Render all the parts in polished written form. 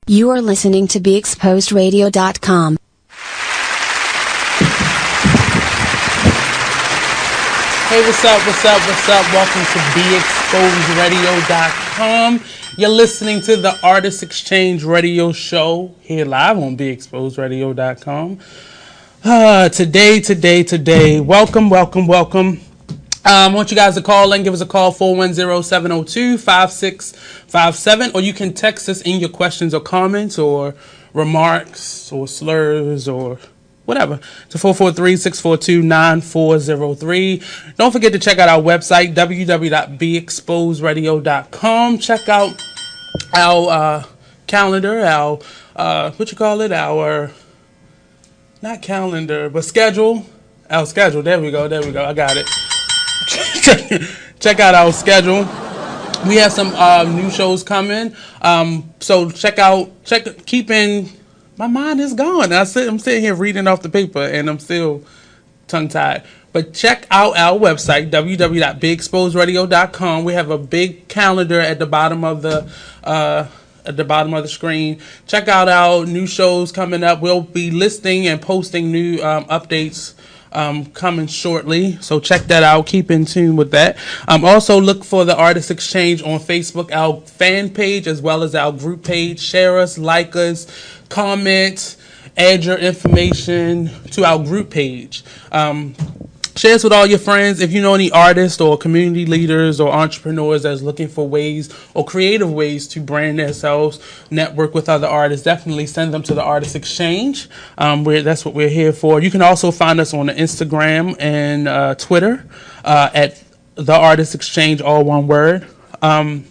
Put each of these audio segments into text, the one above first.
You are listening to BeExposedRadio.com. Hey, what's up? Welcome to BeExposedRadio.com. You're listening to the Artist Exchange Radio Show here live on BeExposedRadio.com. Today. Welcome. I want you guys to call in. Give us a call, 410-702-5657. Or you can text us in your questions or comments or remarks or slurs or whatever to 443-642-9403. Don't forget to check out our website, www.beexposedradio.com. Check out our calendar, our not calendar, but schedule. Our schedule. There we go. I got it. Check out our schedule. We have some new shows coming. So my mind is gone. I'm sitting here reading off the paper and I'm still tongue-tied. But check out our website, www.beexposedradio.com. We have a big calendar at the bottom of the screen. Check out our new shows coming up. We'll be listing and posting new updates coming shortly, so check that out. Keep in tune with that. Also look for the Artist Exchange on Facebook, our fan page as well as our group page. Share us, like us, comment, add your information to our group page. Share us with all your friends. If you know any artists or community leaders or entrepreneurs that's looking for ways or creative ways to brand themselves, network with other artists, definitely send them to the Artist Exchange. That's what we're here for. You can also find us on the Instagram and Twitter at the Artist Exchange, all one word. On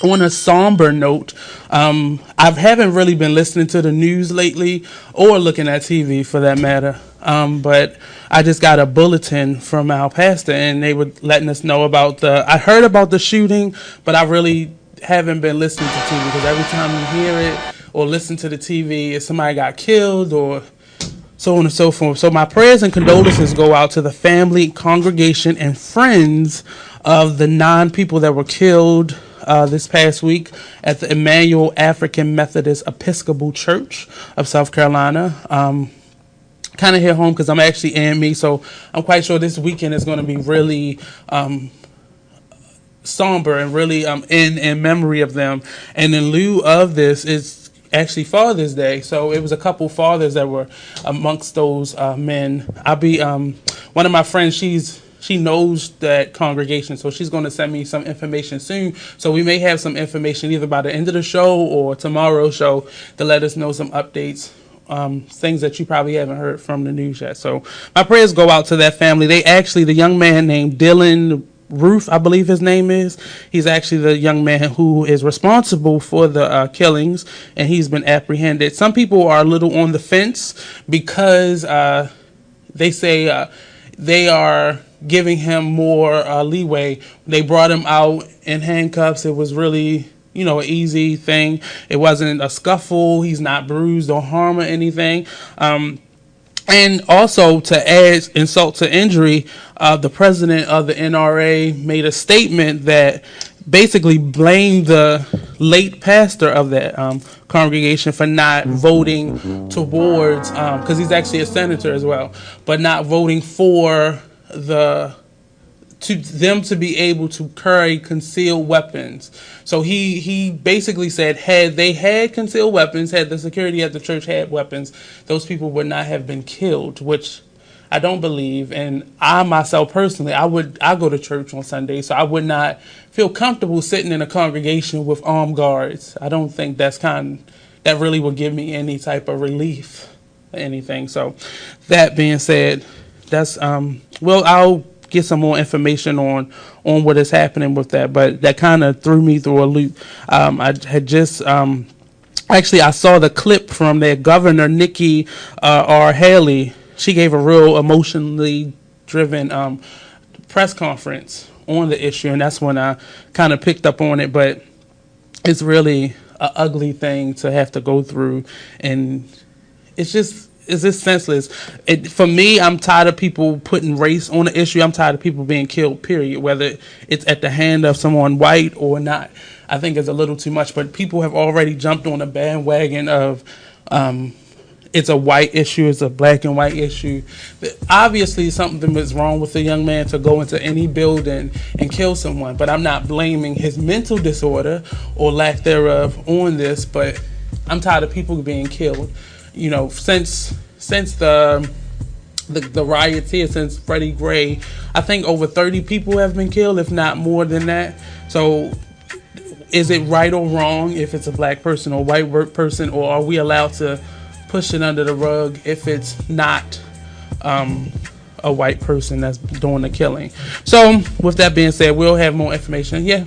a somber note, I haven't really been listening to the news lately or looking at TV for that matter. But I just got a bulletin from our pastor and they were letting us know about I heard about the shooting, but I really haven't been listening to TV because every time you hear it or listen to the TV, if somebody got killed or so on and so forth. So my prayers and condolences go out to the family, congregation, and friends of the 9 people that were killed this past week at the Emmanuel African Methodist Episcopal Church of South Carolina. Kind of hit home because I'm actually AME, so I'm quite sure this weekend is going to be really somber and really in memory of them. And in lieu of this, it's actually Father's Day, so it was a couple fathers that were amongst those men. I'll be one of my friends. She knows that congregation, so she's going to send me some information soon. So we may have some information either by the end of the show or tomorrow's show to let us know some updates. Things that you probably haven't heard from the news yet. So my prayers go out to that family. The young man named Dylan Roof, I believe his name is, he's actually the young man who is responsible for the killings, and he's been apprehended. Some people are a little on the fence because they say they are giving him more leeway. They brought him out in handcuffs. It was really an easy thing. It wasn't a scuffle. He's not bruised or harmed or anything. And also, to add insult to injury, the president of the NRA made a statement that basically blamed the late pastor of that congregation for not voting towards, because he's actually a senator as well, but not voting for them to be able to carry concealed weapons. So he basically said, had they had concealed weapons, had the security at the church had weapons, those people would not have been killed, which I don't believe. And I myself personally, I go to church on Sunday, so I would not feel comfortable sitting in a congregation with armed guards. I don't think that really would give me any type of relief or anything. So that being said, that's I'll get some more information on what is happening with that, but that kind of threw me through a loop. I had just actually I saw the clip from their governor, Nikki R. Haley. She gave a real emotionally driven press conference on the issue, and that's when I kind of picked up on it. But it's really an ugly thing to have to go through, and it's just senseless. For me, I'm tired of people putting race on the issue. I'm tired of people being killed, period, whether it's at the hand of someone white or not. I think is a little too much. But people have already jumped on the bandwagon of it's a white issue, it's a black and white issue. Obviously, something was wrong with the young man to go into any building and kill someone. But I'm not blaming his mental disorder or lack thereof on this. But I'm tired of people being killed. You know, since the riots here, since Freddie Gray, I think over 30 people have been killed, if not more than that. So is it right or wrong if it's a black person or white person, or are we allowed to push it under the rug if it's not a white person that's doing the killing? So with that being said, we'll have more information. Yeah.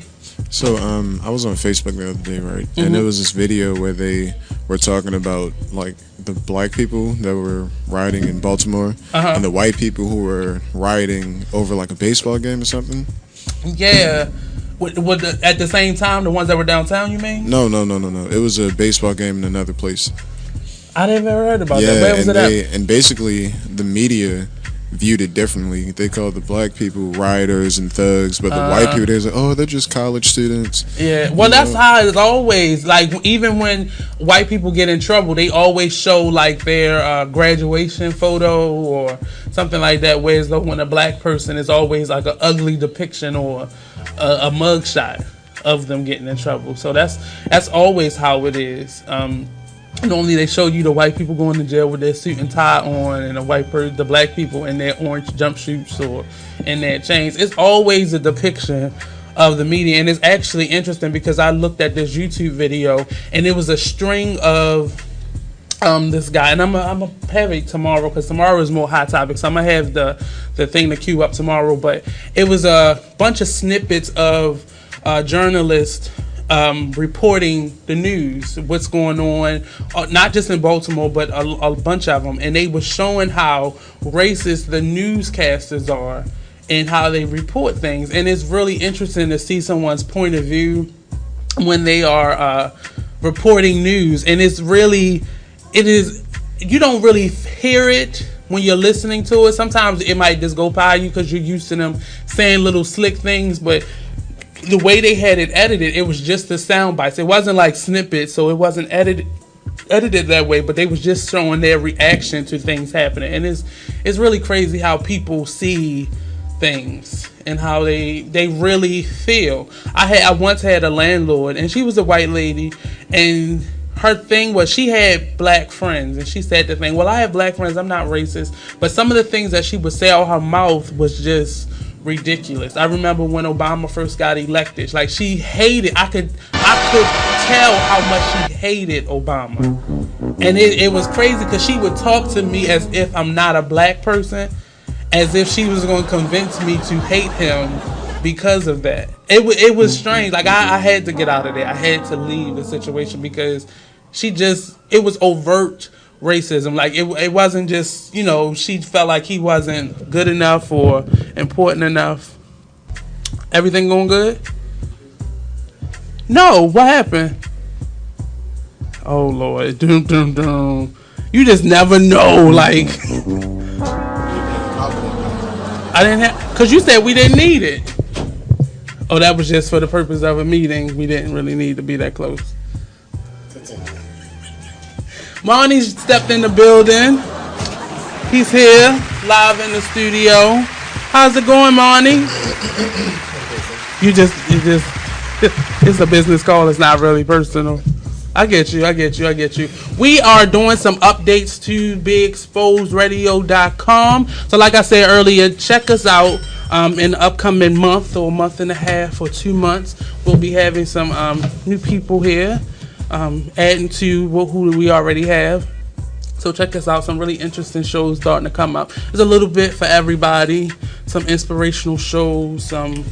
So I was on Facebook the other day, right? Mm-hmm. And there was this video where they were talking about like the black people that were rioting in Baltimore and the white people who were rioting over like a baseball game or something. Yeah. At the same time, the ones that were downtown, you mean? No. It was a baseball game in another place. I never heard about that. Where was it at? And basically, the media viewed it differently. They called the black people rioters and thugs, but the white people, they're like, oh, they're just college students. Yeah, well, that's how it's always. Like, even when white people get in trouble, they always show, like, their graduation photo or something like that, whereas though when a black person is always, like, an ugly depiction or a mugshot of them getting in trouble. So that's always how it is. Normally they show you the white people going to jail with their suit and tie on, and the black people in their orange jumpsuits or in their chains. It's always a depiction of the media, and it's actually interesting because I looked at this YouTube video and it was a string of this guy, and I'm gonna have it tomorrow because tomorrow is more hot topics. So I'm gonna have the thing to queue up tomorrow, but it was a bunch of snippets of journalists reporting the news, what's going on, not just in Baltimore, but a bunch of them. And they were showing how racist the newscasters are and how they report things. And it's really interesting to see someone's point of view when they are reporting news. And you don't really hear it when you're listening to it. Sometimes it might just go by you because you're used to them saying little slick things, but the way they had it edited, it was just the sound bites. It wasn't like snippets, so it wasn't edited that way, but they was just showing their reaction to things happening. And it's really crazy how people see things and how they really feel. I once had a landlord, and she was a white lady, and her thing was she had black friends, and she said the thing, well, I have black friends, I'm not racist, but some of the things that she would say out her mouth was just ridiculous. I remember when Obama first got elected, like she hated, I could tell how much she hated Obama. And it was crazy because she would talk to me as if I'm not a black person, as if she was going to convince me to hate him because of that. It was strange. Like I had to get out of there. I had to leave the situation because it was overt racism. Like it wasn't just, she felt like he wasn't good enough or important enough. Everything going good? No, what happened? Oh Lord, doom doom doom. You just never know. Like I didn't have, because you said we didn't need it. Oh, that was just for the purpose of a meeting. We didn't really need to be that close. Monty stepped in the building. He's here, live in the studio. How's it going, Monty? You just, it's a business call. It's not really personal. I get you. We are doing some updates to BeExposedRadio.com. So like I said earlier, check us out in the upcoming month or month and a half or 2 months. We'll be having some new people here, adding to who we already have. So check us out. Some really interesting shows starting to come up. There's a little bit for everybody. Some inspirational shows, some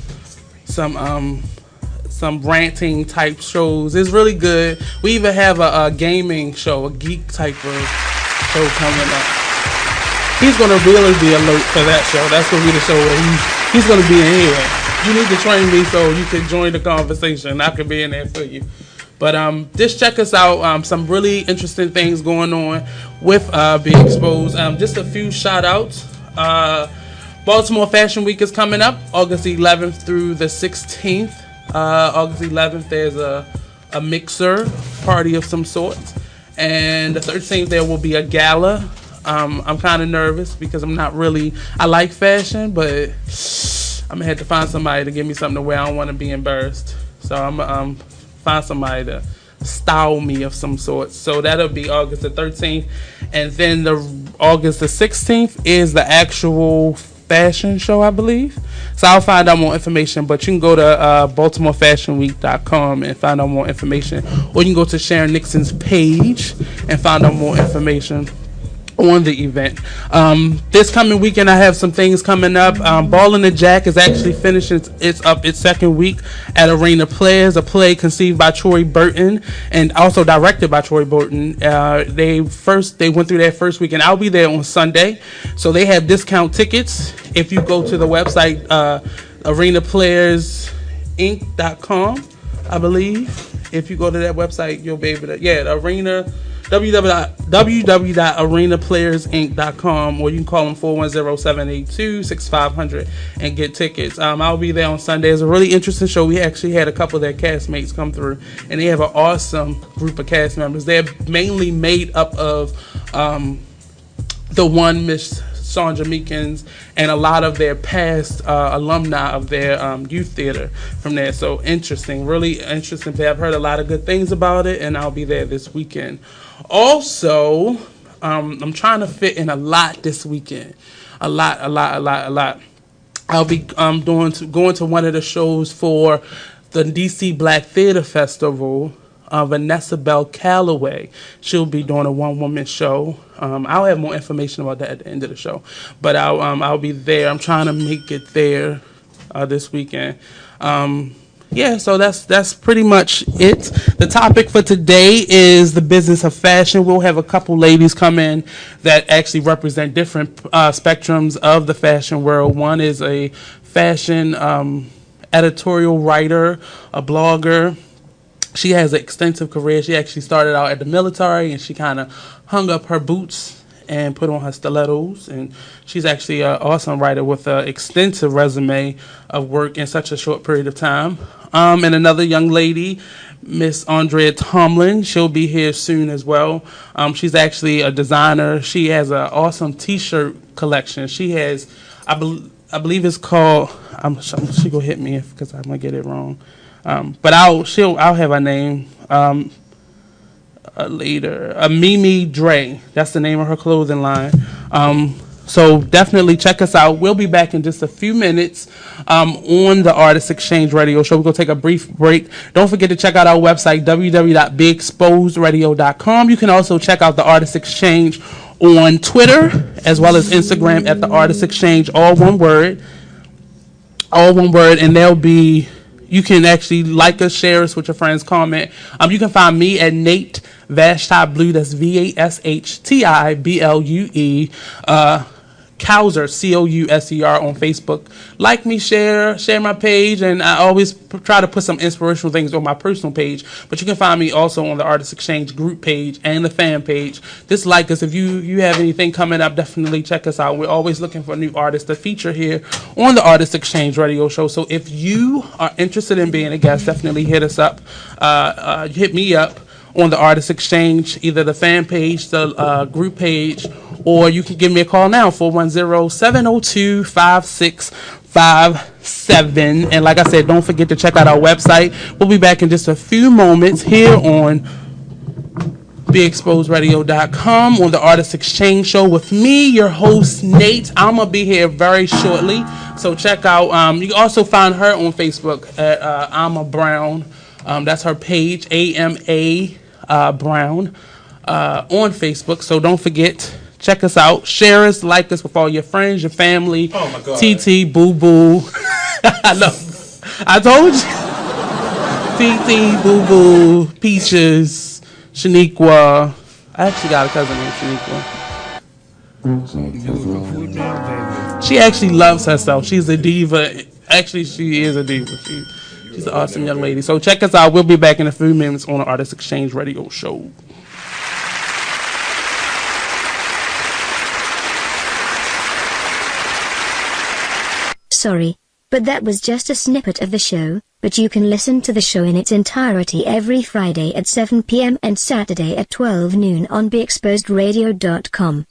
ranting type shows. It's really good. We even have a gaming show, a geek type of show coming up. He's gonna really be alert for that show. That's gonna be the show where he's gonna be in here. You need to train me so you can join the conversation. I can be in there for you. But just check us out. Some really interesting things going on with Be Exposed. Just a few shout outs. Baltimore Fashion Week is coming up August 11th through the 16th. August 11th, there's a mixer party of some sort. And the 13th, there will be a gala. I'm kind of nervous because I like fashion, but I'm going to have to find somebody to give me something to wear. I don't want to be embarrassed. So I'm going to find somebody to style me of some sort. So that'll be August the 13th. And then August the 16th is the actual fashion show, I believe. So I'll find out more information, but you can go to BaltimoreFashionWeek.com and find out more information, or you can go to Sharon Nixon's page and find out more information on the event. This coming weekend, I have some things coming up. Ball in the Jack is actually finishing its second week at Arena Players, a play conceived by Troy Burton and also directed by Troy Burton. They went through their first week, and I'll be there on Sunday. So they have discount tickets. If you go to the website, arenaplayersinc.com, I believe. If you go to that website, you'll be able to, www.arenaplayersinc.com, or you can call them 410-782-6500 and get tickets. I'll be there on Sunday. It's a really interesting show. We actually had a couple of their castmates come through, and they have an awesome group of cast members. They're mainly made up of the one Miss Sandra Meekins and a lot of their past alumni of their youth theater from there. So interesting, really interesting. I've heard a lot of good things about it, and I'll be there this weekend. Also, I'm trying to fit in a lot this weekend. A lot. I'll be going to one of the shows for the DC Black Theater Festival. Vanessa Bell Calloway, she'll be doing a one-woman show. I'll have more information about that at the end of the show, but I'll be there. I'm trying to make it there this weekend. So that's pretty much it. The topic for today is the business of fashion. We'll have a couple ladies come in that actually represent different spectrums of the fashion world. One is a fashion editorial writer, a blogger. She has an extensive career. She actually started out at the military, and she kind of hung up her boots and put on her stilettos. And she's actually an awesome writer with an extensive resume of work in such a short period of time. And another young lady, Miss Andrea Tomlin, she'll be here soon as well. She's actually a designer. She has an awesome T-shirt collection. She has, I believe it's called. She gonna hit me because I'm gonna get it wrong. But I'll have her name later. Mimi Dre. That's the name of her clothing line. So definitely check us out. We'll be back in just a few minutes on the Artist Exchange Radio Show. We're going to take a brief break. Don't forget to check out our website, www.beexposedradio.com. You can also check out the Artist Exchange on Twitter as well as Instagram at the Artist Exchange, all one word. And there'll be... You can actually like us, share us with your friends, comment. You can find me at Nate Vashti Blue. That's VASHTIBLUE. Couser, COUSER on Facebook. Like me, share my page, and I always try to put some inspirational things on my personal page. But you can find me also on the Artist Exchange group page and the fan page. Just like us. If you have anything coming up, definitely check us out. We're always looking for new artists to feature here on the Artist Exchange Radio Show. So if you are interested in being a guest, definitely hit us up. Hit me up on the Artist Exchange, either the fan page, the group page, or you can give me a call now, 410-702-5657. And like I said, don't forget to check out our website. We'll be back in just a few moments here on BeExposedRadio.com on the Artist Exchange Show with me, your host, Nate. I'm going to be here very shortly, so check out. You can also find her on Facebook at Ama Brown. That's her page, AMA Brown, on Facebook. So don't forget, check us out, share us, like us with all your friends, your family. Oh my God. TT, Boo Boo. I told you. TT, Boo Boo, Peaches, Shaniqua. I actually got a cousin named Shaniqua. She actually loves herself. She's a diva. Actually, she is a diva. She's an awesome young lady. So check us out. We'll be back in a few minutes on the Artist Exchange Radio Show. Sorry, but that was just a snippet of the show. but you can listen to the show in its entirety every Friday at 7 p.m. and Saturday at 12 noon on BeExposedRadio.com.